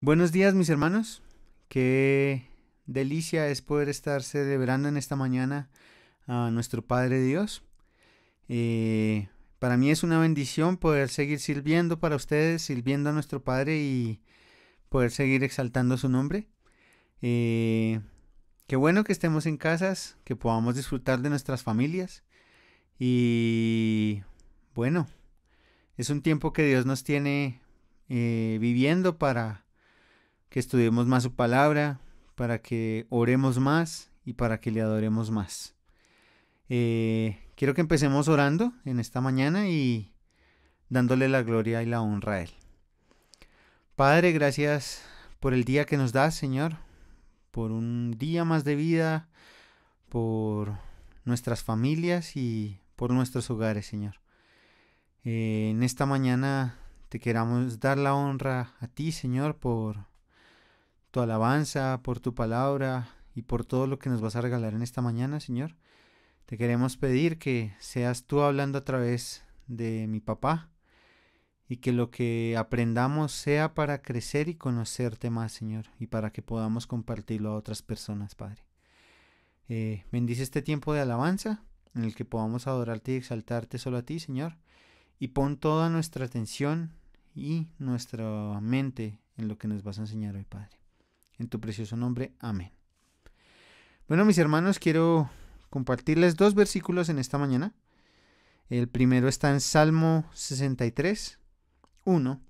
Buenos días, mis hermanos. Qué delicia es poder estar celebrando en esta mañana a nuestro Padre Dios. Eh, para mí es una bendición poder seguir sirviendo para ustedes, sirviendo a nuestro Padre y poder seguir exaltando su nombre. Eh, Qué bueno que estemos en casas, que podamos disfrutar de nuestras familias. Y bueno, es un tiempo que Dios nos tiene viviendo para que estudiemos más su palabra, para que oremos más y para que le adoremos más. Quiero que empecemos orando en esta mañana y dándole la gloria y la honra a Él. Padre, gracias por el día que nos das, Señor, por un día más de vida, por nuestras familias y por nuestros hogares, Señor. En esta mañana te queramos dar la honra a ti, Señor, por tu alabanza, por tu palabra y por todo lo que nos vas a regalar en esta mañana, Señor. Te queremos pedir que seas tú hablando a través de mi papá y que lo que aprendamos sea para crecer y conocerte más, Señor, y para que podamos compartirlo a otras personas, Padre. Bendice este tiempo de alabanza en el que podamos adorarte y exaltarte solo a ti, Señor, y pon toda nuestra atención y nuestra mente en lo que nos vas a enseñar hoy, Padre. En tu precioso nombre, amén. Bueno, mis hermanos, quiero compartirles dos versículos en esta mañana. El primero está en Salmo 63, 1,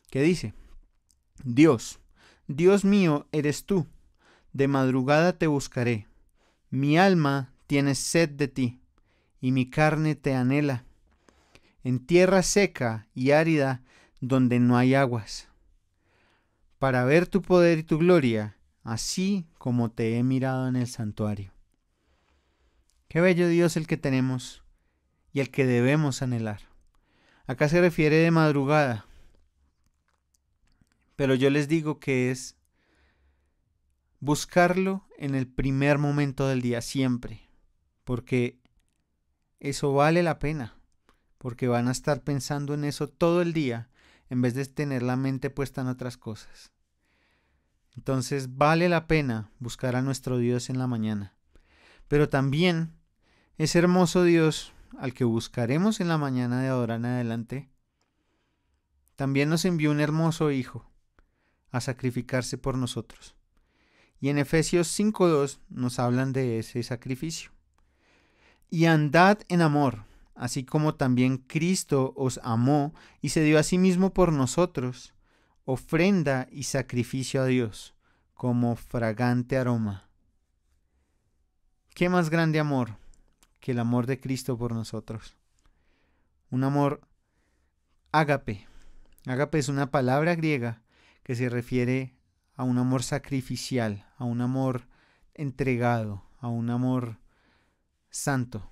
que dice: Dios, Dios mío eres tú, de madrugada te buscaré. Mi alma tiene sed de ti, y mi carne te anhela, en tierra seca y árida, donde no hay aguas, para ver tu poder y tu gloria, así como te he mirado en el santuario. Qué bello Dios el que tenemos y el que debemos anhelar. Acá se refiere de madrugada, pero yo les digo que es buscarlo en el primer momento del día siempre, porque eso vale la pena, porque van a estar pensando en eso todo el día en vez de tener la mente puesta en otras cosas. Entonces vale la pena buscar a nuestro Dios en la mañana. Pero también ese hermoso Dios al que buscaremos en la mañana de ahora en adelante, también nos envió un hermoso Hijo a sacrificarse por nosotros. Y en Efesios 5:2 nos hablan de ese sacrificio. Y andad en amor, así como también Cristo os amó y se dio a sí mismo por nosotros, ofrenda y sacrificio a Dios, como fragante aroma. ¿Qué más grande amor que el amor de Cristo por nosotros? Un amor ágape. Ágape es una palabra griega que se refiere a un amor sacrificial, a un amor entregado, a un amor santo.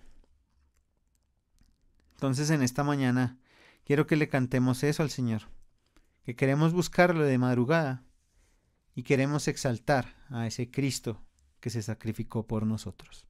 Entonces en esta mañana quiero que le cantemos eso al Señor, que queremos buscarlo de madrugada y queremos exaltar a ese Cristo que se sacrificó por nosotros.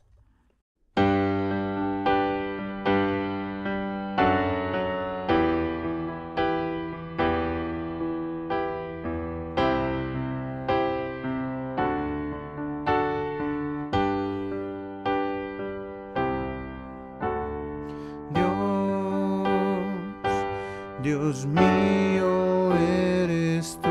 Dios mío eres tú,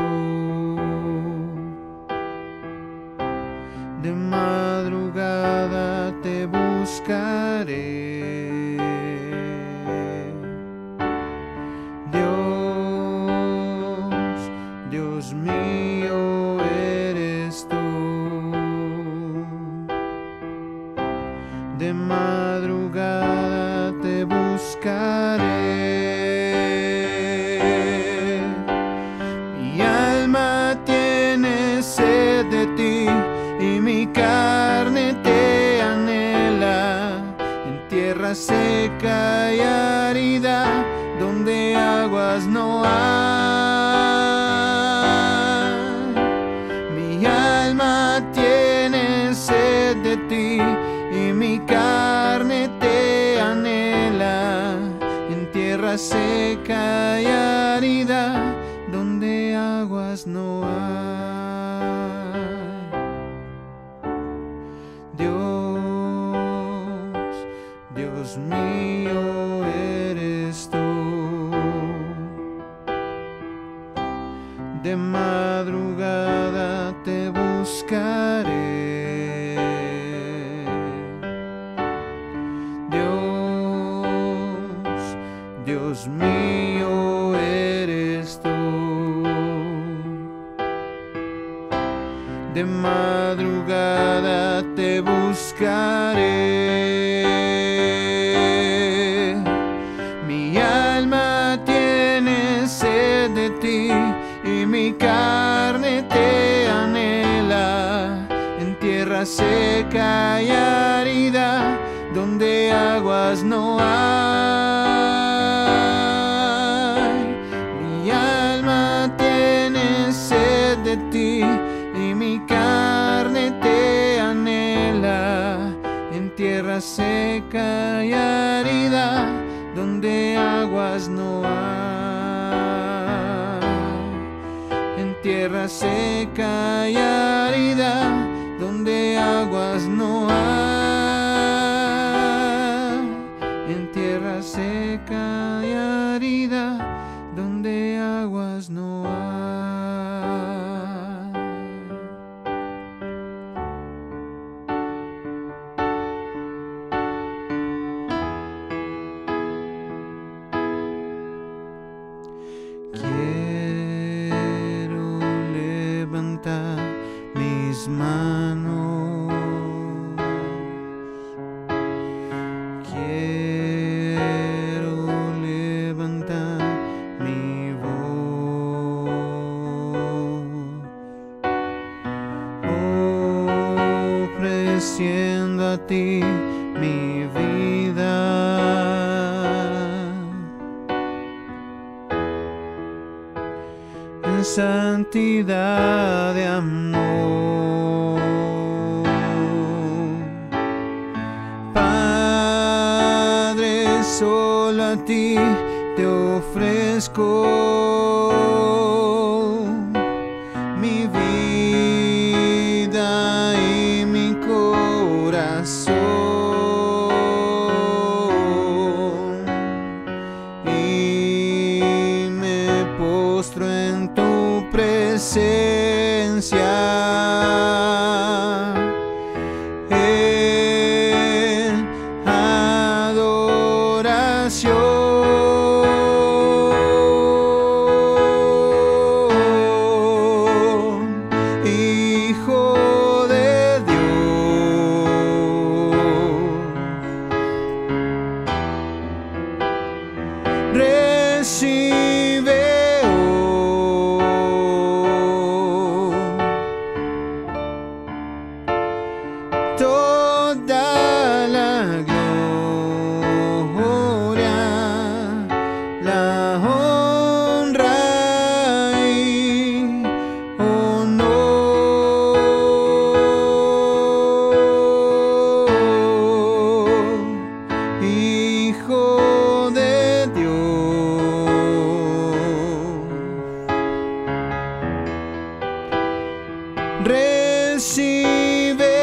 de madrugada te buscaré. Dios mío eres tú, de madrugada te buscaré. Y mi carne te anhela, en tierra seca y árida, donde aguas no hay. Mi alma tiene sed de ti, y mi carne te anhela, en tierra seca y árida, donde donde aguas no hay. Dios mío eres tú. De madrugada te buscaré. Dios mío eres tú. De madrugada te buscaré. Mi alma tiene sed de ti y mi carne te anhela en tierra seca y árida donde aguas no hay. Mi alma tiene sed de ti y mi carne te anhela en tierra seca y árida donde aguas no hay. En tierra seca y árida donde aguas no hay. En tierra seca y árida donde aguas no hay. Quiero levantar mis manos, quiero levantar mi voz, ofreciendo a ti mi vida. En santidad de amor, Padre, solo a ti te ofrezco mi vida y mi corazón, y me postro en tu presencia en adoración, Hijo de Dios. Recibe toda la gloria, la honra y honor, Hijo de Dios. Recibe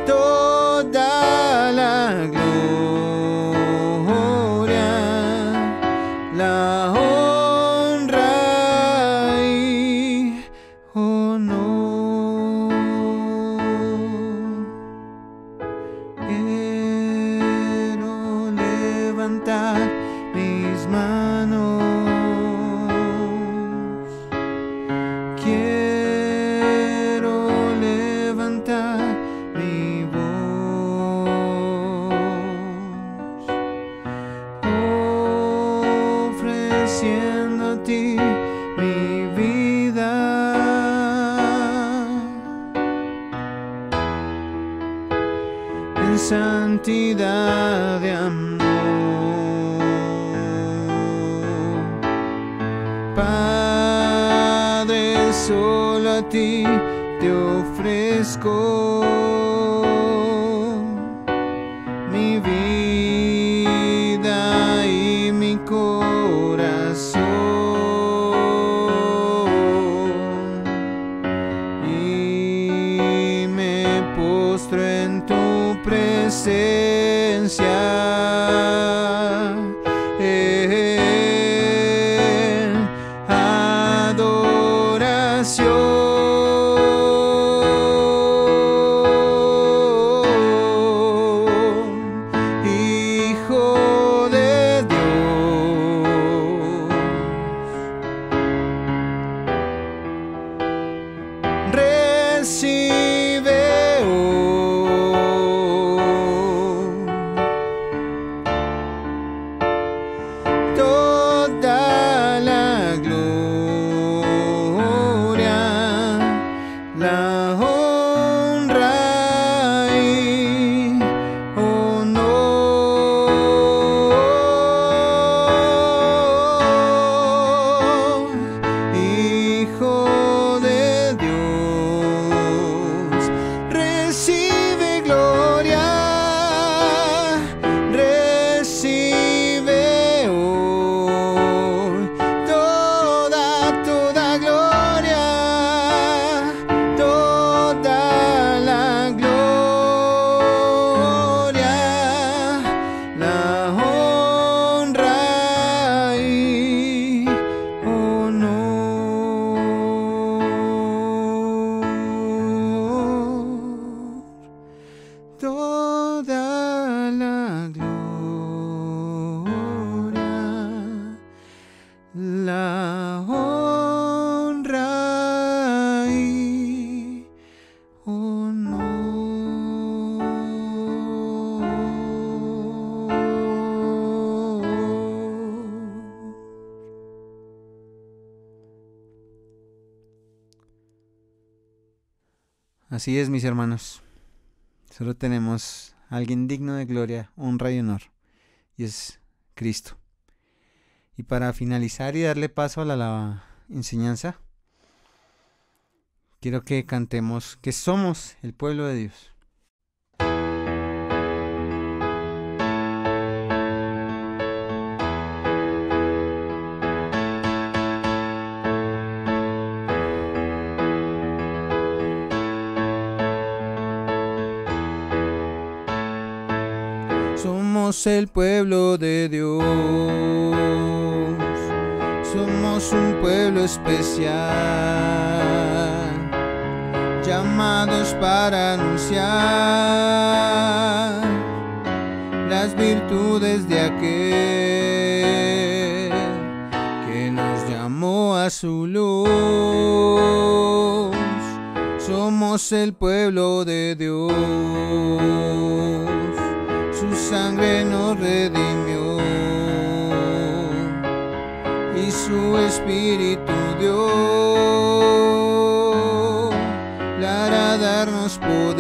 toda la gloria, la honra y honor. Quiero levantar mis manos, quiero levantar mi voz, ofreciendo a ti mi vida en santidad de amor. Padre, solo a ti te ofrezco mi vida postro en tu presencia. Hijo de Dios, recibe toda la gloria, la honra y honor. Hijo de Dios, recibe gloria, recibe hoy toda gloria, toda la gloria, la honra y honor. Toda la gloria, la honra y honor. Así es, mis hermanos. Solo tenemos a alguien digno de gloria, honra y honor, y es Cristo. Y para finalizar y darle paso a la enseñanza, quiero que cantemos que somos el pueblo de Dios. Somos el pueblo de Dios, somos un pueblo especial, llamados para anunciar las virtudes de aquel que nos llamó a su luz. Somos el pueblo de Dios, su sangre nos redimió y su espíritu dio para darnos poder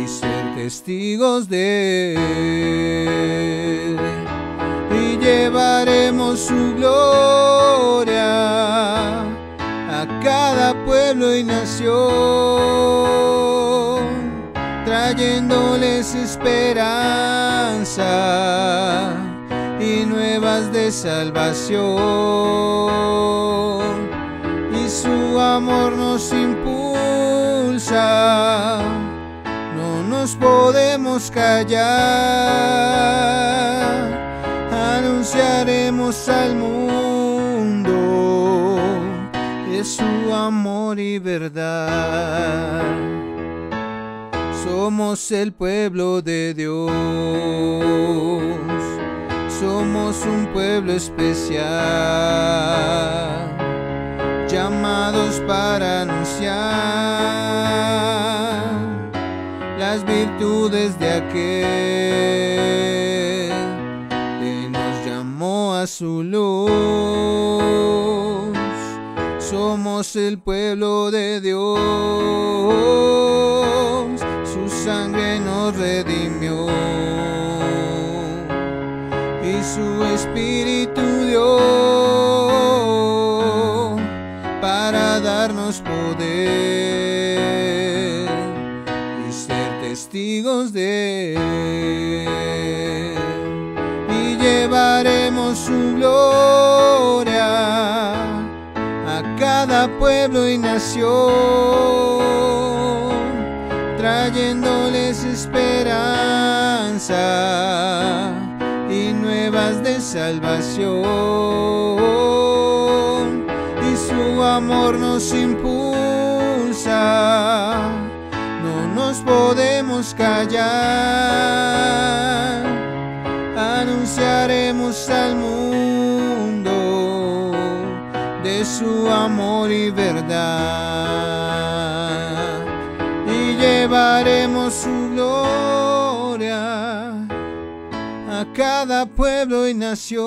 y ser testigos de él. Y llevaremos su gloria a cada pueblo y nación, trayéndoles esperanza y nuevas de salvación. Y su amor nos impulsa, no nos podemos callar. Anunciaremos al mundo de su amor y verdad. Somos el pueblo de Dios, somos un pueblo especial, llamados para anunciar las virtudes de aquel que nos llamó a su luz. Somos el pueblo de Dios, su sangre nos redimió y su espíritu dio para darnos poder y ser testigos de él. Y llevaremos su gloria a cada pueblo y nación, trayéndoles esperanza y nuevas de salvación, y su amor nos impulsa, no nos podemos callar, anunciaremos al mundo de su amor y verdad, y llevaremos su gloria a cada pueblo y nación,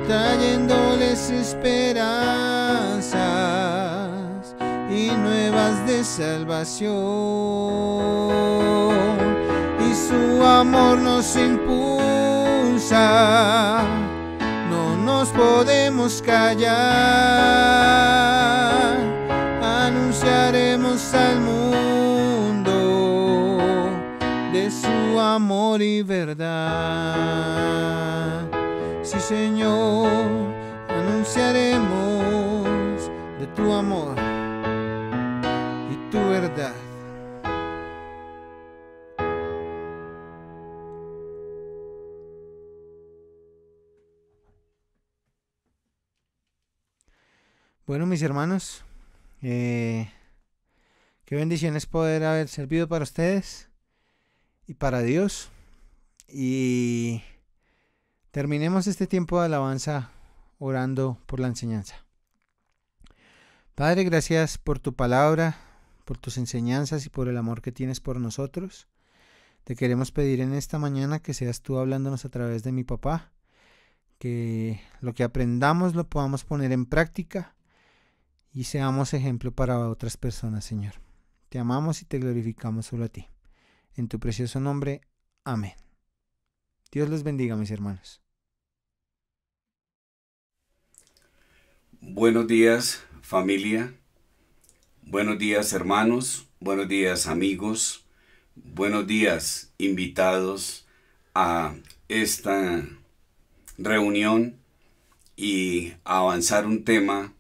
trayéndoles esperanzas y nuevas de salvación, y su amor nos impulsa, no nos podemos callar, anunciaremos al mundo de su amor y verdad. Sí, Señor, anunciaremos de tu amor y tu verdad. Bueno, mis hermanos, qué bendición es poder haber servido para ustedes y para Dios. Y terminemos este tiempo de alabanza orando por la enseñanza. Padre, gracias por tu palabra, por tus enseñanzas y por el amor que tienes por nosotros. Te queremos pedir en esta mañana que seas tú hablándonos a través de mi papá, que lo que aprendamos lo podamos poner en práctica y seamos ejemplo para otras personas, Señor. Te amamos y te glorificamos solo a ti. En tu precioso nombre, amén. Dios los bendiga, mis hermanos. Buenos días, familia. Buenos días, hermanos. Buenos días, amigos. Buenos días, invitados a esta reunión y a avanzar un tema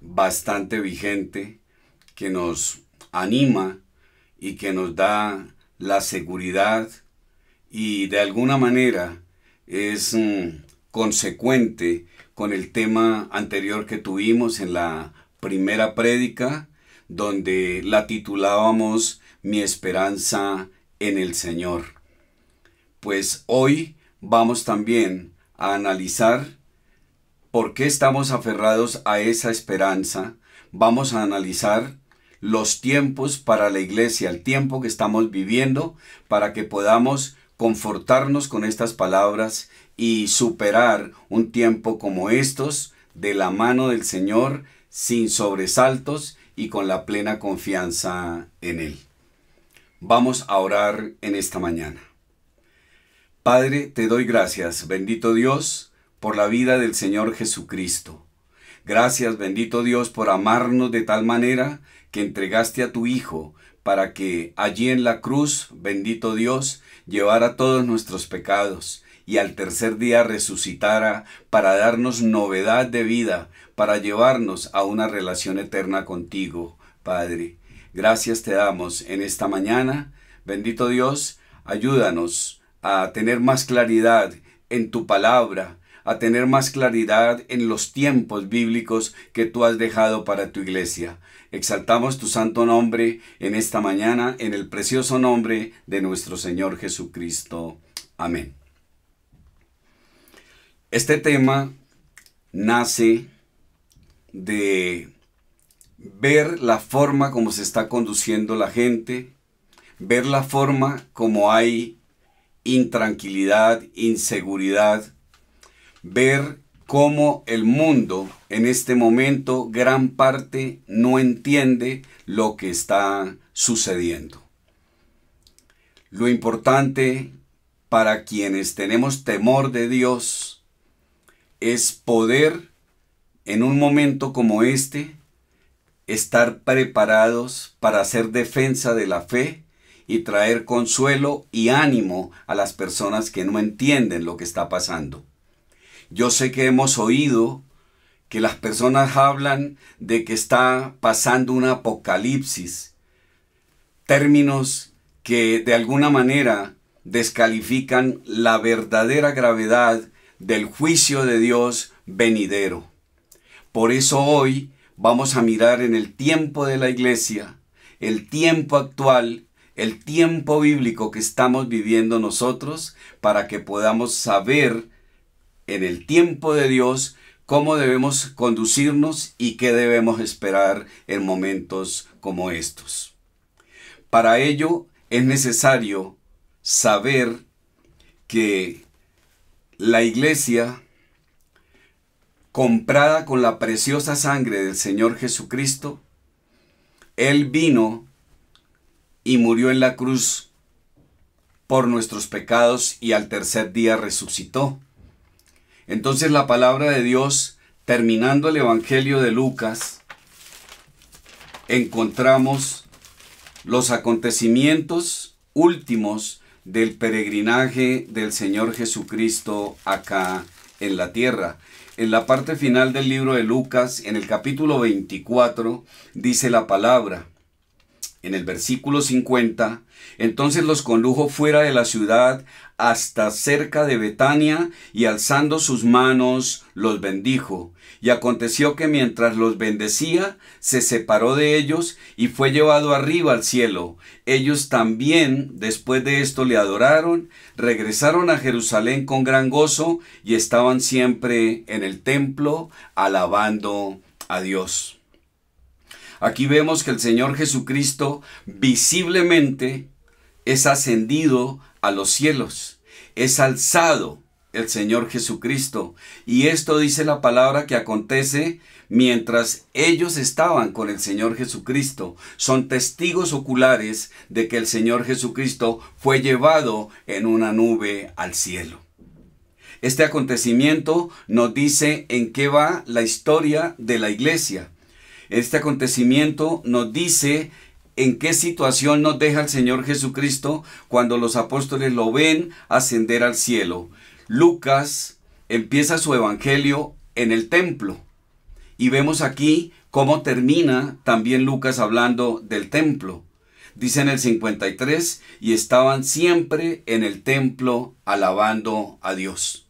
bastante vigente que nos anima y que nos da la seguridad y de alguna manera es consecuente con el tema anterior que tuvimos en la primera prédica, donde la titulábamos Mi esperanza en el Señor. Pues hoy vamos también a analizar por qué estamos aferrados a esa esperanza. Vamos a analizar los tiempos para la iglesia, el tiempo que estamos viviendo, para que podamos confortarnos con estas palabras y superar un tiempo como estos de la mano del Señor, sin sobresaltos y con la plena confianza en Él. Vamos a orar en esta mañana. Padre, te doy gracias, bendito Dios, por la vida del Señor Jesucristo. Gracias, bendito Dios, por amarnos de tal manera que entregaste a tu Hijo para que allí en la cruz, bendito Dios, llevara todos nuestros pecados y al tercer día resucitara para darnos novedad de vida, para llevarnos a una relación eterna contigo, Padre. Gracias te damos en esta mañana. Bendito Dios, ayúdanos a tener más claridad en tu palabra, a tener más claridad en los tiempos bíblicos que tú has dejado para tu iglesia. Exaltamos tu santo nombre en esta mañana, en el precioso nombre de nuestro Señor Jesucristo. Amén. Este tema nace de ver la forma como se está conduciendo la gente, ver la forma como hay intranquilidad, inseguridad, ver cómo el mundo en este momento gran parte no entiende lo que está sucediendo. Lo importante para quienes tenemos temor de Dios es poder en un momento como este estar preparados para hacer defensa de la fe y traer consuelo y ánimo a las personas que no entienden lo que está pasando. Yo sé que hemos oído que las personas hablan de que está pasando un apocalipsis, términos que de alguna manera descalifican la verdadera gravedad del juicio de Dios venidero. Por eso hoy vamos a mirar en el tiempo de la iglesia, el tiempo actual, el tiempo bíblico que estamos viviendo nosotros, para que podamos saber en el tiempo de Dios cómo debemos conducirnos y qué debemos esperar en momentos como estos. Para ello es necesario saber que la iglesia, comprada con la preciosa sangre del Señor Jesucristo, Él vino y murió en la cruz por nuestros pecados y al tercer día resucitó. Entonces la palabra de Dios, terminando el Evangelio de Lucas, encontramos los acontecimientos últimos del peregrinaje del Señor Jesucristo acá en la tierra. En la parte final del libro de Lucas, en el capítulo 24, dice la palabra, en el versículo 50, entonces los condujo fuera de la ciudad hasta cerca de Betania, y alzando sus manos los bendijo. Y aconteció que mientras los bendecía, se separó de ellos y fue llevado arriba al cielo. Ellos también, después de esto, le adoraron, regresaron a Jerusalén con gran gozo y estaban siempre en el templo alabando a Dios. Aquí vemos que el Señor Jesucristo visiblemente es ascendido a los cielos, es alzado el Señor Jesucristo. Y esto dice la palabra que acontece mientras ellos estaban con el Señor Jesucristo. Son testigos oculares de que el Señor Jesucristo fue llevado en una nube al cielo. Este acontecimiento nos dice en qué va la historia de la iglesia. Este acontecimiento nos dice en qué situación nos deja el Señor Jesucristo cuando los apóstoles lo ven ascender al cielo. Lucas empieza su evangelio en el templo y vemos aquí cómo termina también Lucas hablando del templo. Dice en el 53, y estaban siempre en el templo alabando a Dios.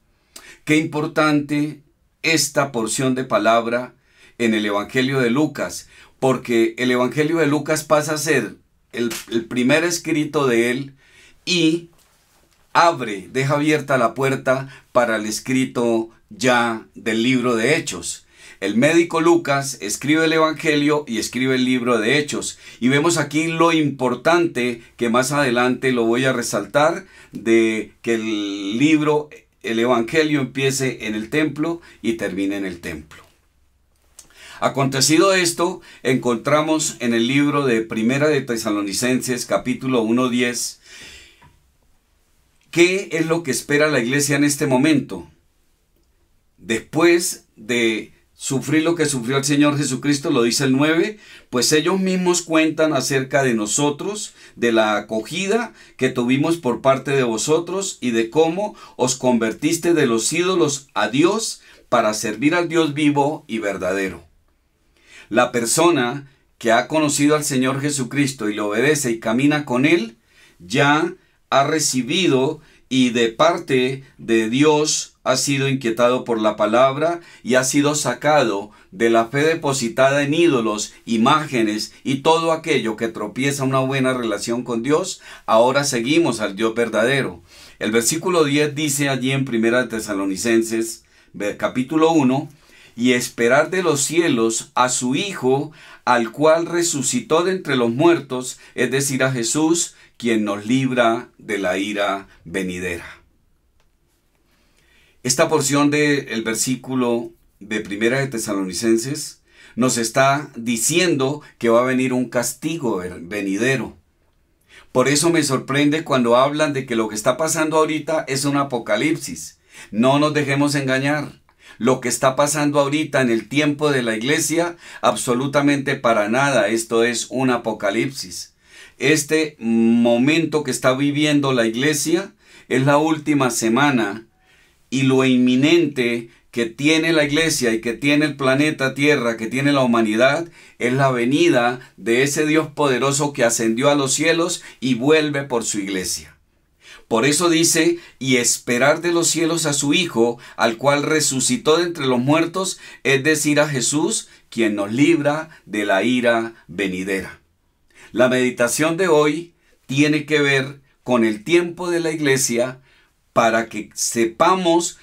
Qué importante esta porción de palabra en el Evangelio de Lucas, porque el Evangelio de Lucas pasa a ser el primer escrito de él y deja abierta la puerta para el escrito ya del libro de Hechos. El médico Lucas escribe el Evangelio y escribe el libro de Hechos. Y vemos aquí lo importante que más adelante lo voy a resaltar, de que el Evangelio empiece en el templo y termine en el templo. Acontecido esto, encontramos en el libro de Primera de Tesalonicenses, capítulo 1:10, ¿qué es lo que espera la iglesia en este momento? Después de sufrir lo que sufrió el Señor Jesucristo, lo dice el 9, pues ellos mismos cuentan acerca de nosotros, de la acogida que tuvimos por parte de vosotros y de cómo os convertiste de los ídolos a Dios para servir al Dios vivo y verdadero. La persona que ha conocido al Señor Jesucristo y le obedece y camina con Él, ya ha recibido y de parte de Dios ha sido inquietado por la palabra y ha sido sacado de la fe depositada en ídolos, imágenes y todo aquello que tropieza una buena relación con Dios. Ahora seguimos al Dios verdadero. El versículo 10 dice allí en Primera de Tesalonicenses, capítulo 1, y esperar de los cielos a su Hijo, al cual resucitó de entre los muertos, es decir, a Jesús, quien nos libra de la ira venidera. Esta porción del versículo de Primera de Tesalonicenses nos está diciendo que va a venir un castigo venidero. Por eso me sorprende cuando hablan de que lo que está pasando ahorita es un apocalipsis. No nos dejemos engañar. Lo que está pasando ahorita en el tiempo de la iglesia, absolutamente para nada. Esto es un apocalipsis. Este momento que está viviendo la iglesia es la última semana y lo inminente que tiene la iglesia y que tiene el planeta Tierra, que tiene la humanidad, es la venida de ese Dios poderoso que ascendió a los cielos y vuelve por su iglesia. Por eso dice, y esperar de los cielos a su Hijo, al cual resucitó de entre los muertos, es decir, a Jesús, quien nos libra de la ira venidera. La meditación de hoy tiene que ver con el tiempo de la iglesia para que sepamos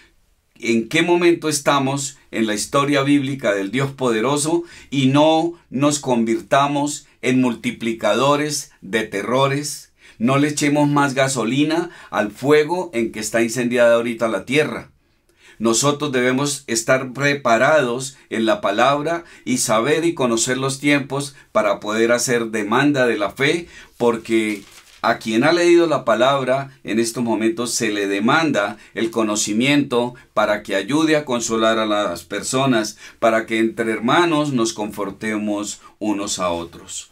en qué momento estamos en la historia bíblica del Dios poderoso y no nos convirtamos en multiplicadores de terrores. No le echemos más gasolina al fuego en que está incendiada ahorita la tierra. Nosotros debemos estar preparados en la palabra y saber y conocer los tiempos para poder hacer demanda de la fe, porque a quien ha leído la palabra en estos momentos se le demanda el conocimiento para que ayude a consolar a las personas, para que entre hermanos nos confortemos unos a otros.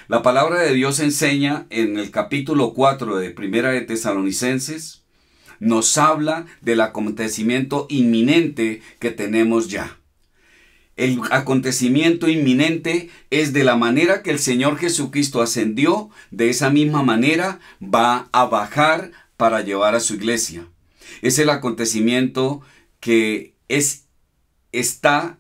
La palabra de Dios enseña en el capítulo 4 de Primera de Tesalonicenses, nos habla del acontecimiento inminente que tenemos ya. El acontecimiento inminente es de la manera que el Señor Jesucristo ascendió, de esa misma manera va a bajar para llevar a su iglesia. Es el acontecimiento que está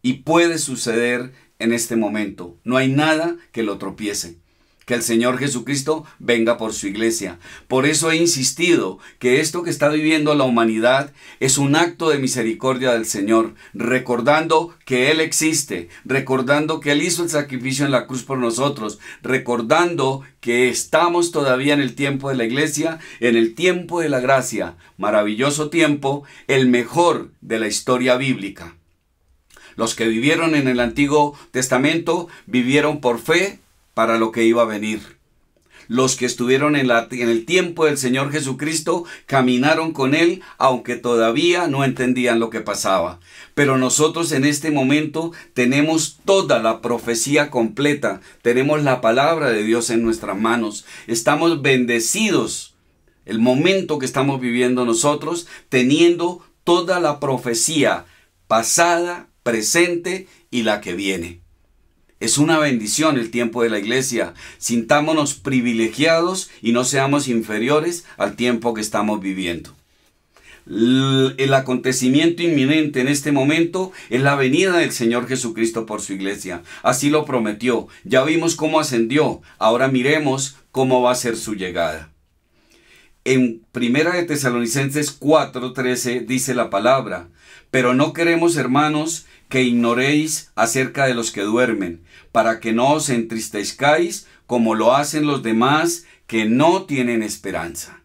y puede suceder en este momento. No hay nada que lo tropiece. Que el Señor Jesucristo venga por su iglesia. Por eso he insistido que esto que está viviendo la humanidad es un acto de misericordia del Señor, recordando que Él existe, recordando que Él hizo el sacrificio en la cruz por nosotros, recordando que estamos todavía en el tiempo de la iglesia, en el tiempo de la gracia, maravilloso tiempo, el mejor de la historia bíblica. Los que vivieron en el Antiguo Testamento vivieron por fe para lo que iba a venir. Los que estuvieron en el tiempo del Señor Jesucristo caminaron con Él, aunque todavía no entendían lo que pasaba. Pero nosotros en este momento tenemos toda la profecía completa, tenemos la palabra de Dios en nuestras manos, estamos bendecidos. El momento que estamos viviendo nosotros, teniendo toda la profecía pasada, presente y la que viene. Es una bendición el tiempo de la iglesia. Sintámonos privilegiados y no seamos inferiores al tiempo que estamos viviendo. El acontecimiento inminente en este momento es la venida del Señor Jesucristo por su iglesia. Así lo prometió. Ya vimos cómo ascendió. Ahora miremos cómo va a ser su llegada. En Primera de Tesalonicenses 4:13 dice la palabra: pero no queremos, hermanos, que ignoréis acerca de los que duermen, para que no os entristezcáis como lo hacen los demás que no tienen esperanza.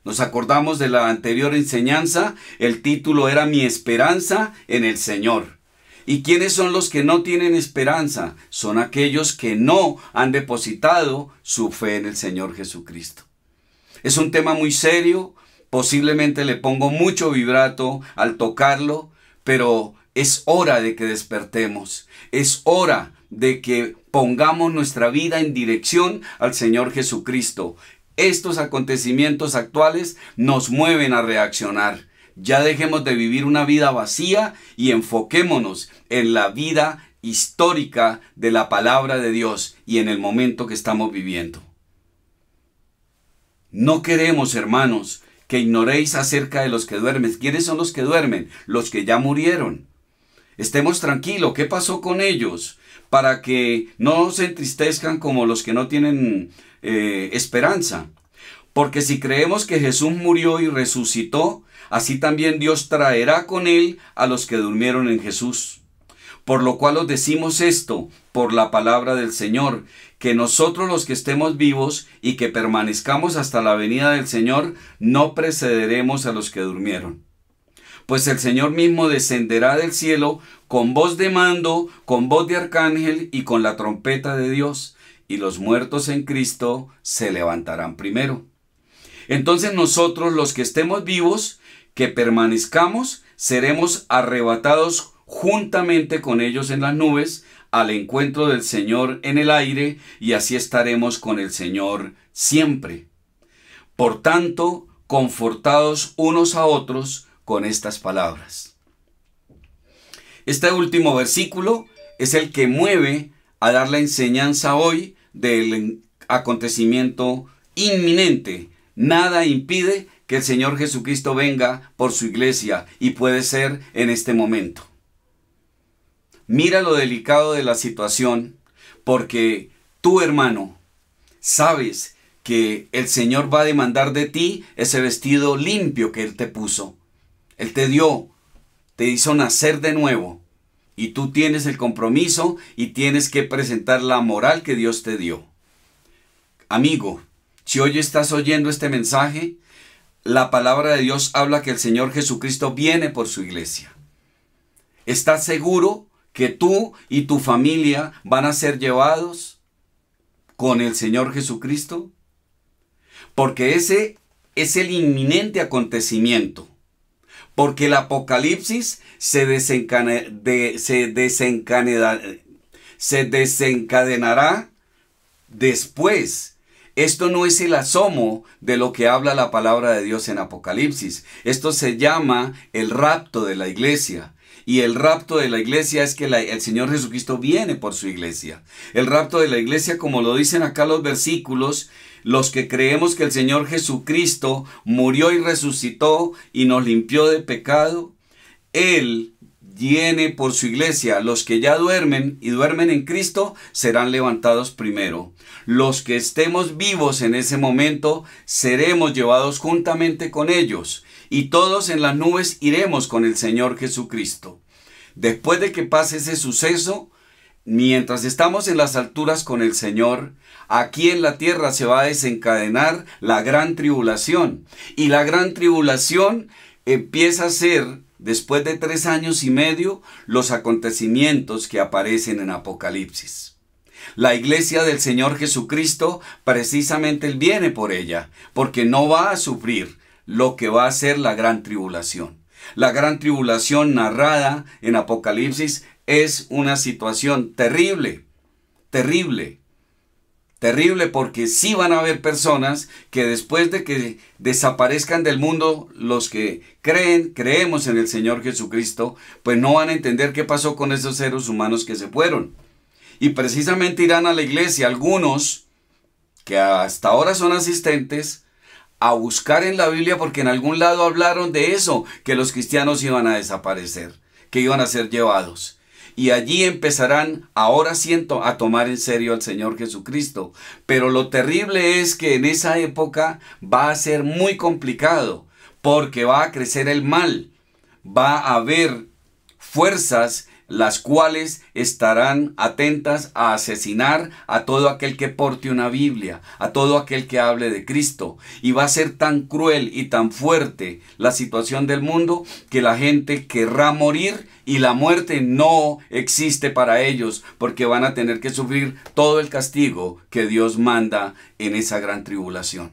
Nos acordamos de la anterior enseñanza, el título era Mi esperanza en el Señor. ¿Y quiénes son los que no tienen esperanza? Son aquellos que no han depositado su fe en el Señor Jesucristo. Es un tema muy serio, posiblemente le pongo mucho vibrato al tocarlo, pero es hora de que despertemos, es hora de que pongamos nuestra vida en dirección al Señor Jesucristo. Estos acontecimientos actuales nos mueven a reaccionar. Ya dejemos de vivir una vida vacía y enfoquémonos en la vida histórica de la palabra de Dios y en el momento que estamos viviendo. No queremos, hermanos, que ignoréis acerca de los que duermen. ¿Quiénes son los que duermen? Los que ya murieron. Estemos tranquilos. ¿Qué pasó con ellos? Para que no se entristezcan como los que no tienen esperanza. Porque si creemos que Jesús murió y resucitó, así también Dios traerá con él a los que durmieron en Jesús. Por lo cual os decimos esto, por la palabra del Señor, que nosotros los que estemos vivos y que permanezcamos hasta la venida del Señor, no precederemos a los que durmieron. Pues el Señor mismo descenderá del cielo con voz de mando, con voz de arcángel y con la trompeta de Dios, y los muertos en Cristo se levantarán primero. Entonces nosotros los que estemos vivos, que permanezcamos, seremos arrebatados juntamente con ellos en las nubes, al encuentro del Señor en el aire, y así estaremos con el Señor siempre. Por tanto, confortados unos a otros con estas palabras. Este último versículo es el que mueve a dar la enseñanza hoy del acontecimiento inminente. Nada impide que el Señor Jesucristo venga por su iglesia, y puede ser en este momento. Mira lo delicado de la situación, porque tú, hermano, sabes que el Señor va a demandar de ti ese vestido limpio que Él te puso. Él te dio, te hizo nacer de nuevo, y tú tienes el compromiso y tienes que presentar la moral que Dios te dio. Amigo, si hoy estás oyendo este mensaje, la palabra de Dios habla que el Señor Jesucristo viene por su iglesia. ¿Estás seguro que tú y tu familia van a ser llevados con el Señor Jesucristo? Porque ese es el inminente acontecimiento. Porque el Apocalipsis se desencadenará después. Esto no es el asomo de lo que habla la palabra de Dios en Apocalipsis. Esto se llama el rapto de la iglesia. Y el rapto de la iglesia es que el Señor Jesucristo viene por su iglesia. El rapto de la iglesia, como lo dicen acá los versículos, los que creemos que el Señor Jesucristo murió y resucitó y nos limpió de pecado, Él viene por su iglesia. Los que ya duermen y duermen en Cristo serán levantados primero. Los que estemos vivos en ese momento seremos llevados juntamente con ellos, y todos en las nubes iremos con el Señor Jesucristo. Después de que pase ese suceso, mientras estamos en las alturas con el Señor, aquí en la tierra se va a desencadenar la gran tribulación. Y la gran tribulación empieza a ser, después de 3 años y medio, los acontecimientos que aparecen en Apocalipsis. La iglesia del Señor Jesucristo, precisamente Él viene por ella, porque no va a sufrir lo que va a ser la gran tribulación. La gran tribulación narrada en Apocalipsis es una situación terrible, terrible, terrible, porque sí van a haber personas que después de que desaparezcan del mundo, los que creemos en el Señor Jesucristo, pues no van a entender qué pasó con esos seres humanos que se fueron. Y precisamente irán a la iglesia algunos que hasta ahora son asistentes a buscar en la Biblia, porque en algún lado hablaron de eso, que los cristianos iban a desaparecer, que iban a ser llevados. Y allí empezarán ahora sí a tomar en serio al Señor Jesucristo. Pero lo terrible es que en esa época va a ser muy complicado, porque va a crecer el mal. Va a haber fuerzas las cuales estarán atentas a asesinar a todo aquel que porte una Biblia, a todo aquel que hable de Cristo. Y va a ser tan cruel y tan fuerte la situación del mundo que la gente querrá morir, y la muerte no existe para ellos, porque van a tener que sufrir todo el castigo que Dios manda en esa gran tribulación.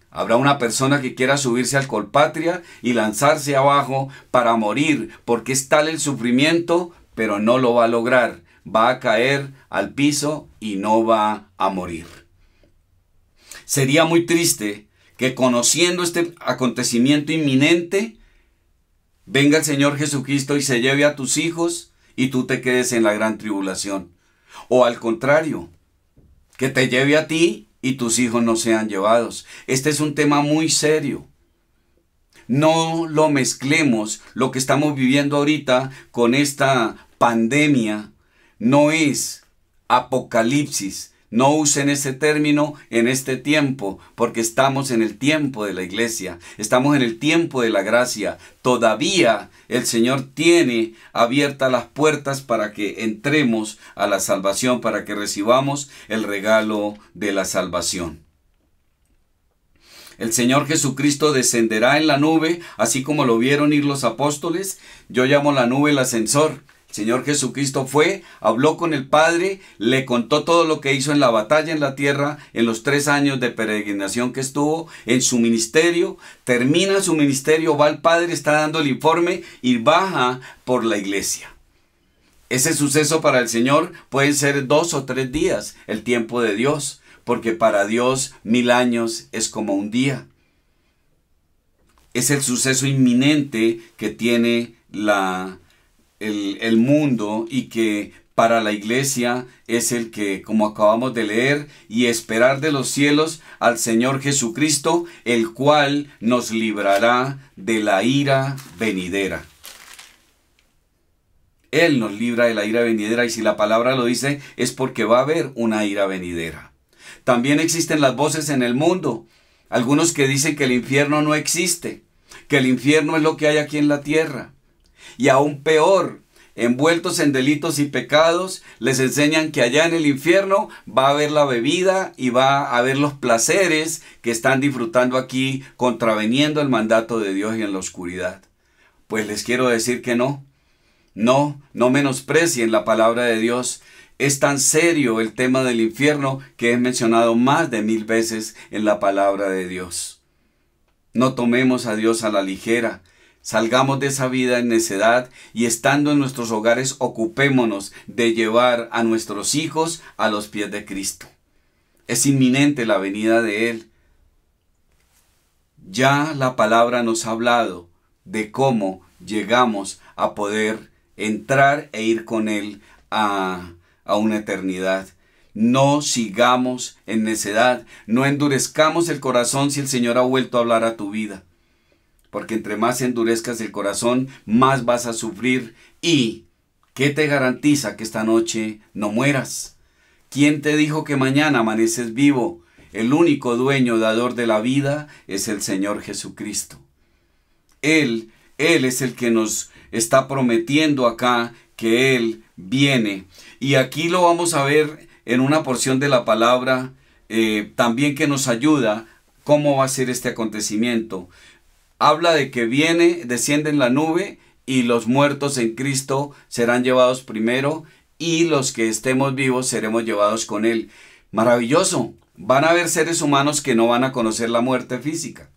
Habrá una persona que quiera subirse al colpatria y lanzarse abajo para morir, porque es tal el sufrimiento, pero no lo va a lograr. Va a caer al piso y no va a morir. Sería muy triste que, conociendo este acontecimiento inminente, venga el Señor Jesucristo y se lleve a tus hijos y tú te quedes en la gran tribulación. O al contrario, que te lleve a ti y tus hijos no sean llevados. Este es un tema muy serio. No lo mezclemos. Lo que estamos viviendo ahorita con esta pandemia no es Apocalipsis. No usen ese término en este tiempo, porque estamos en el tiempo de la iglesia, estamos en el tiempo de la gracia. Todavía el Señor tiene abiertas las puertas para que entremos a la salvación, para que recibamos el regalo de la salvación. El Señor Jesucristo descenderá en la nube, así como lo vieron ir los apóstoles. Yo llamo la nube el ascensor. El Señor Jesucristo fue, habló con el Padre, le contó todo lo que hizo en la batalla en la tierra, en los 3 años de peregrinación que estuvo, en su ministerio. Termina su ministerio, va al Padre, está dando el informe y baja por la iglesia. Ese suceso para el Señor pueden ser 2 o 3 días, el tiempo de Dios, porque para Dios 1000 años es como un día. es el suceso inminente que tiene el mundo y que para la iglesia es el que, como acabamos de leer, y esperar de los cielos al Señor Jesucristo, el cual nos librará de la ira venidera. Él nos libra de la ira venidera, y si la palabra lo dice es porque va a haber una ira venidera. También existen las voces en el mundo, algunos que dicen que el infierno no existe, que el infierno es lo que hay aquí en la tierra, y aún peor, envueltos en delitos y pecados, les enseñan que allá en el infierno va a haber la bebida y va a haber los placeres que están disfrutando aquí, contraveniendo el mandato de Dios y en la oscuridad. Pues les quiero decir que no. No menosprecien la palabra de Dios. Es tan serio el tema del infierno que es mencionado más de 1000 veces en la palabra de Dios. No tomemos a Dios a la ligera. Salgamos de esa vida en necedad y estando en nuestros hogares ocupémonos de llevar a nuestros hijos a los pies de Cristo. Es inminente la venida de Él. Ya la palabra nos ha hablado de cómo llegamos a poder entrar e ir con Él a una eternidad. No sigamos en necedad, no endurezcamos el corazón si el Señor ha vuelto a hablar a tu vida. Porque entre más endurezcas el corazón, más vas a sufrir. ¿Y qué te garantiza que esta noche no mueras? ¿Quién te dijo que mañana amaneces vivo? El único dueño, dador de la vida, es el Señor Jesucristo. Él es el que nos está prometiendo acá que Él viene. Y aquí lo vamos a ver en una porción de la palabra también que nos ayuda cómo va a ser este acontecimiento. Habla de que viene, desciende en la nube y los muertos en Cristo serán llevados primero y los que estemos vivos seremos llevados con Él. Maravilloso. Van a haber seres humanos que no van a conocer la muerte física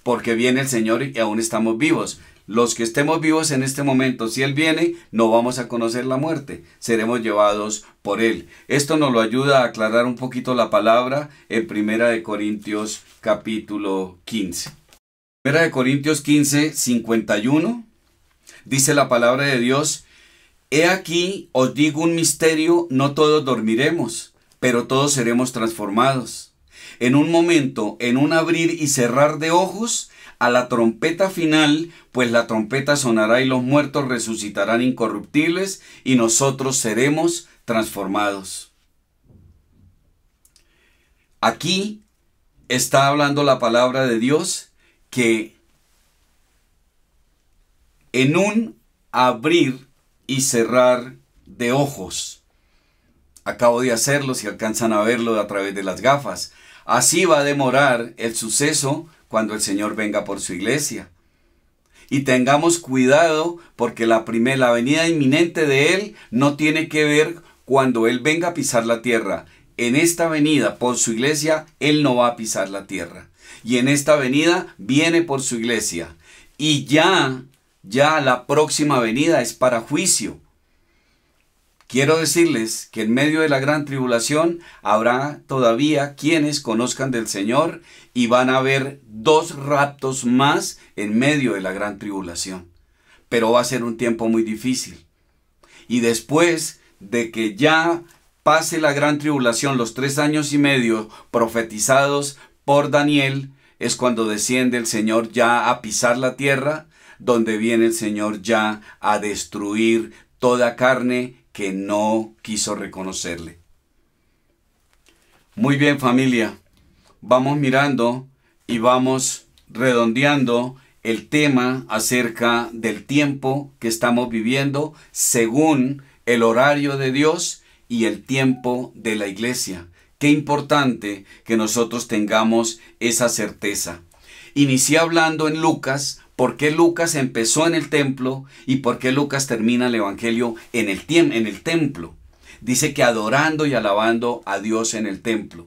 porque viene el Señor y aún estamos vivos. Los que estemos vivos en este momento, si Él viene, no vamos a conocer la muerte. Seremos llevados por Él. Esto nos lo ayuda a aclarar un poquito la palabra en 1 Corintios capítulo 15. 1 Corintios 15, 51, dice la palabra de Dios: He aquí, os digo un misterio, no todos dormiremos, pero todos seremos transformados. En un momento, en un abrir y cerrar de ojos, a la trompeta final, pues la trompeta sonará y los muertos resucitarán incorruptibles y nosotros seremos transformados. Aquí está hablando la palabra de Dios que en un abrir y cerrar de ojos, acabo de hacerlo si alcanzan a verlo a través de las gafas, así va a demorar el suceso cuando el Señor venga por su iglesia. Y tengamos cuidado porque la venida inminente de Él no tiene que ver cuando Él venga a pisar la tierra. En esta venida por su iglesia, Él no va a pisar la tierra. Y en esta venida viene por su iglesia. Y ya la próxima venida es para juicio. Quiero decirles que en medio de la gran tribulación habrá todavía quienes conozcan del Señor y van a haber 2 raptos más en medio de la gran tribulación. Pero va a ser un tiempo muy difícil. Y después de que ya pase la gran tribulación, los 3 años y medio profetizados por Daniel, es cuando desciende el Señor ya a pisar la tierra, donde viene el Señor ya a destruir toda carne que no quiso reconocerle. Muy bien, familia, vamos mirando y vamos redondeando el tema acerca del tiempo que estamos viviendo según el horario de Dios y el tiempo de la iglesia. Qué importante que nosotros tengamos esa certeza. Inicié hablando en Lucas. ¿Por qué Lucas empezó en el templo y por qué Lucas termina el evangelio en el templo? Dice que adorando y alabando a Dios en el templo.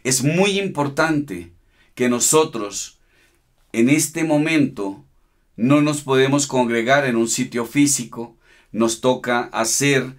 Es muy importante que nosotros en este momento no nos podemos congregar en un sitio físico, nos toca hacer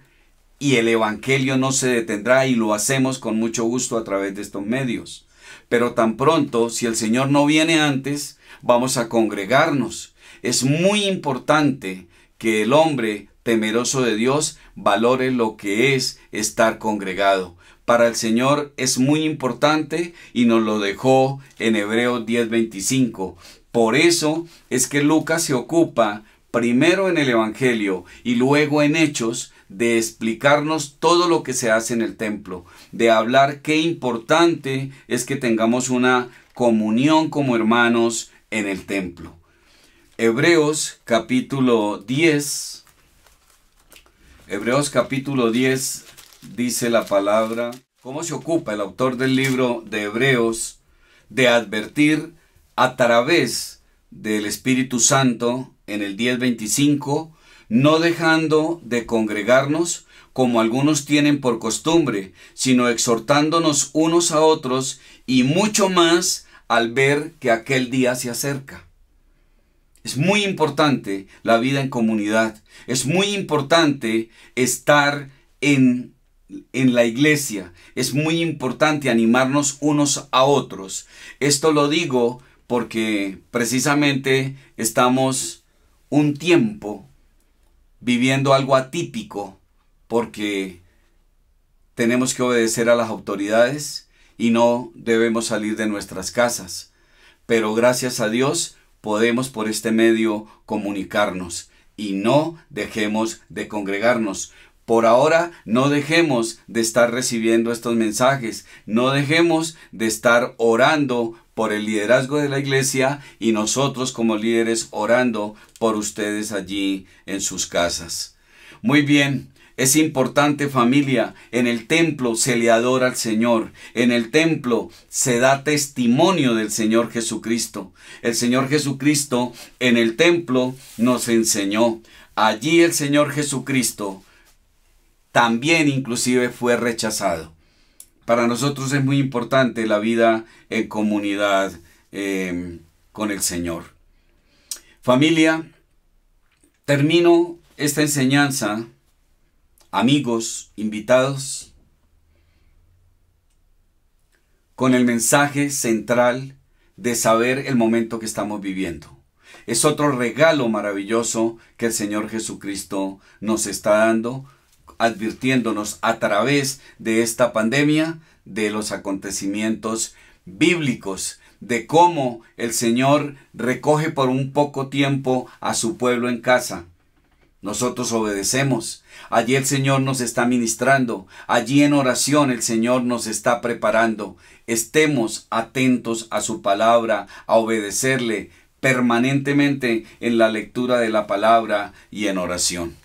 y el evangelio no se detendrá y lo hacemos con mucho gusto a través de estos medios. Pero tan pronto, si el Señor no viene antes, vamos a congregarnos. Es muy importante que el hombre temeroso de Dios valore lo que es estar congregado. Para el Señor es muy importante y nos lo dejó en Hebreos 10:25. Por eso es que Lucas se ocupa primero en el Evangelio y luego en Hechos de explicarnos todo lo que se hace en el templo, de hablar qué importante es que tengamos una comunión como hermanos en el templo. Hebreos capítulo 10 dice la palabra. ¿Cómo se ocupa el autor del libro de Hebreos de advertir a través del Espíritu Santo en el 10:25, no dejando de congregarnos como algunos tienen por costumbre, sino exhortándonos unos a otros y mucho más al ver que aquel día se acerca? Es muy importante la vida en comunidad. Es muy importante estar en la iglesia. Es muy importante animarnos unos a otros. Esto lo digo porque precisamente estamos un tiempo viviendo algo atípico, porque tenemos que obedecer a las autoridades y no debemos salir de nuestras casas. Pero gracias a Dios podemos por este medio comunicarnos y no dejemos de congregarnos. Por ahora no dejemos de estar recibiendo estos mensajes, no dejemos de estar orando por el liderazgo de la iglesia y nosotros como líderes orando por ustedes allí en sus casas. Muy bien. Es importante, familia, en el templo se le adora al Señor, en el templo se da testimonio del Señor Jesucristo. El Señor Jesucristo en el templo nos enseñó. Allí el Señor Jesucristo también inclusive fue rechazado. Para nosotros es muy importante la vida en comunidad con el Señor. Familia, termino esta enseñanza. Amigos, invitados, con el mensaje central de saber el momento que estamos viviendo. Es otro regalo maravilloso que el Señor Jesucristo nos está dando, advirtiéndonos a través de esta pandemia de los acontecimientos bíblicos, de cómo el Señor recoge por un poco tiempo a su pueblo en casa. Nosotros obedecemos. Allí el Señor nos está ministrando. Allí en oración el Señor nos está preparando. Estemos atentos a su palabra, a obedecerle permanentemente en la lectura de la palabra y en oración.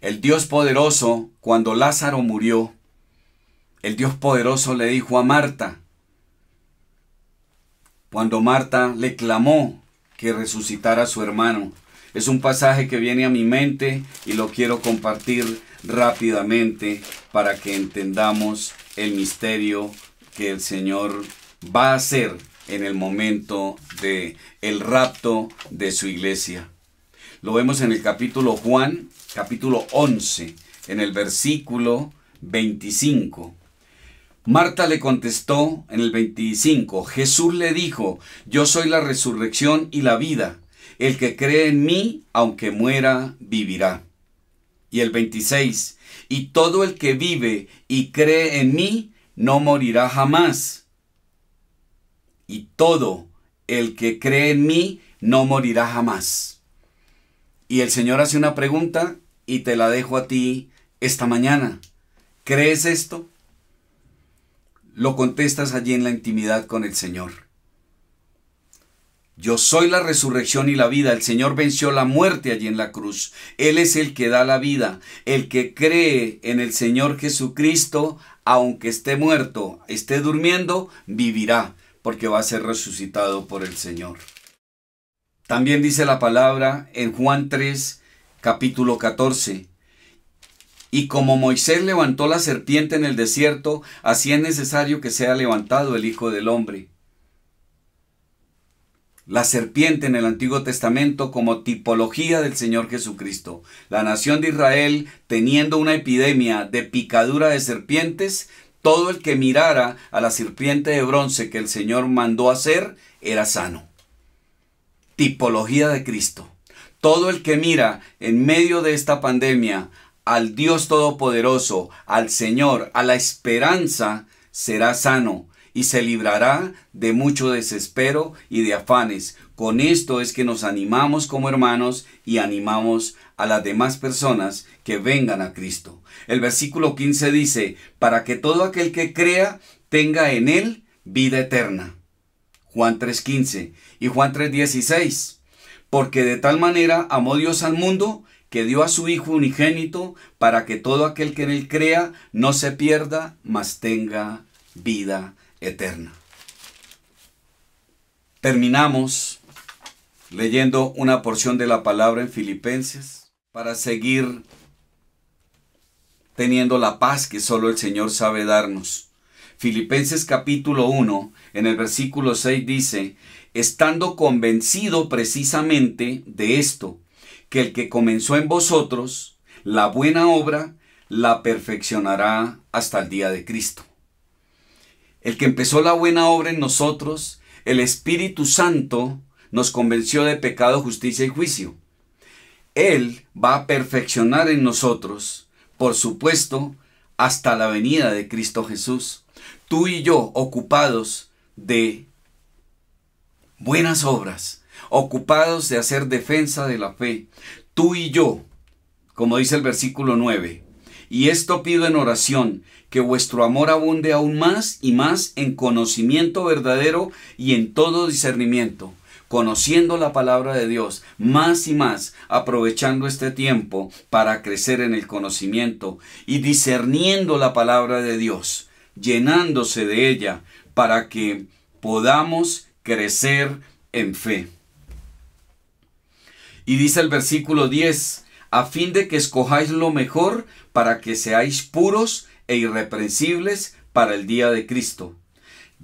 El Dios poderoso, cuando Lázaro murió, el Dios poderoso le dijo a Marta, cuando Marta le clamó que resucitara a su hermano. Es un pasaje que viene a mi mente y lo quiero compartir rápidamente para que entendamos el misterio que el Señor va a hacer en el momento de el rapto de su iglesia. Lo vemos en el capítulo Juan, capítulo 11, en el versículo 25. Marta le contestó en el 25, Jesús le dijo, yo soy la resurrección y la vida. El que cree en mí, aunque muera, vivirá. Y el 26, y todo el que vive y cree en mí, no morirá jamás. Y todo el que cree en mí, no morirá jamás. Y el Señor hace una pregunta y te la dejo a ti esta mañana. ¿Crees esto? Lo contestas allí en la intimidad con el Señor. Yo soy la resurrección y la vida. El Señor venció la muerte allí en la cruz. Él es el que da la vida. El que cree en el Señor Jesucristo, aunque esté muerto, esté durmiendo, vivirá, porque va a ser resucitado por el Señor. También dice la palabra en Juan 3, capítulo 14. Y como Moisés levantó la serpiente en el desierto, así es necesario que sea levantado el Hijo del Hombre. La serpiente en el Antiguo Testamento como tipología del Señor Jesucristo. La nación de Israel, teniendo una epidemia de picadura de serpientes, Todo el que mirara a la serpiente de bronce que el Señor mandó hacer era sano. Tipología de Cristo. Todo el que mira en medio de esta pandemia al Dios Todopoderoso, al Señor, a la esperanza, será sano y se librará de mucho desespero y de afanes. Con esto es que nos animamos como hermanos y animamos a las demás personas que vengan a Cristo. El versículo 15 dice, para que todo aquel que crea tenga en él vida eterna. Juan 3:15 y Juan 3:16. Porque de tal manera amó Dios al mundo que dio a su Hijo unigénito para que todo aquel que en él crea no se pierda, mas tenga vida eterna. Terminamos leyendo una porción de la palabra en Filipenses para seguir teniendo la paz que solo el Señor sabe darnos. Filipenses capítulo 1, en el versículo 6 dice, estando convencido precisamente de esto, que el que comenzó en vosotros la buena obra, la perfeccionará hasta el día de Cristo. El que empezó la buena obra en nosotros, el Espíritu Santo, nos convenció de pecado, justicia y juicio. Él va a perfeccionar en nosotros, por supuesto, hasta la venida de Cristo Jesús. Tú y yo, ocupados de buenas obras, ocupados de hacer defensa de la fe, tú y yo, como dice el versículo 9, y esto pido en oración, que vuestro amor abunde aún más y más en conocimiento verdadero y en todo discernimiento, conociendo la palabra de Dios más y más, aprovechando este tiempo para crecer en el conocimiento y discerniendo la palabra de Dios, llenándose de ella para que podamos crecer en fe. Y dice el versículo 10, a fin de que escojáis lo mejor para que seáis puros e irreprensibles para el día de Cristo,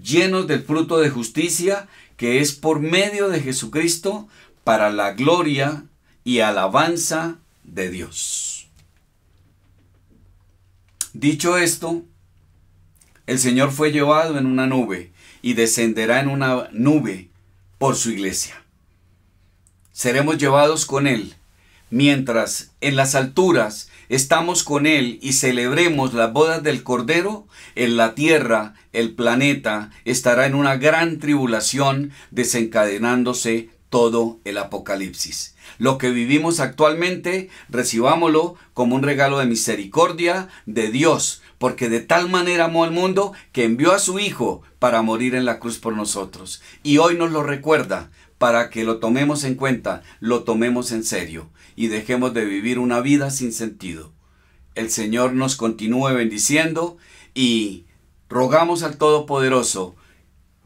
llenos del fruto de justicia que es por medio de Jesucristo para la gloria y alabanza de Dios. Dicho esto, el Señor fue llevado en una nube y descenderá en una nube por su iglesia. Seremos llevados con Él, mientras en las alturas estamos con Él y celebremos las bodas del Cordero. En la tierra, el planeta estará en una gran tribulación, desencadenándose todo el apocalipsis. Lo que vivimos actualmente, recibámoslo como un regalo de misericordia de Dios, porque de tal manera amó al mundo que envió a su Hijo para morir en la cruz por nosotros. Y hoy nos lo recuerda para que lo tomemos en cuenta, lo tomemos en serio y dejemos de vivir una vida sin sentido. El Señor nos continúe bendiciendo y rogamos al Todopoderoso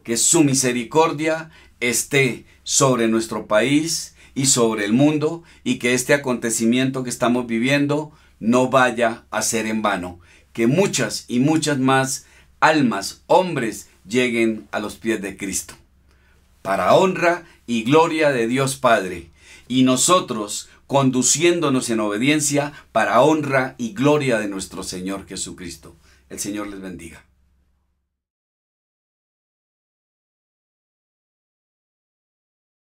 que su misericordia esté sobre nuestro país y sobre el mundo y que este acontecimiento que estamos viviendo no vaya a ser en vano. Que muchas y muchas más almas, hombres, lleguen a los pies de Cristo. Para honra y gloria de Dios Padre. Y nosotros conduciéndonos en obediencia para honra y gloria de nuestro Señor Jesucristo. El Señor les bendiga.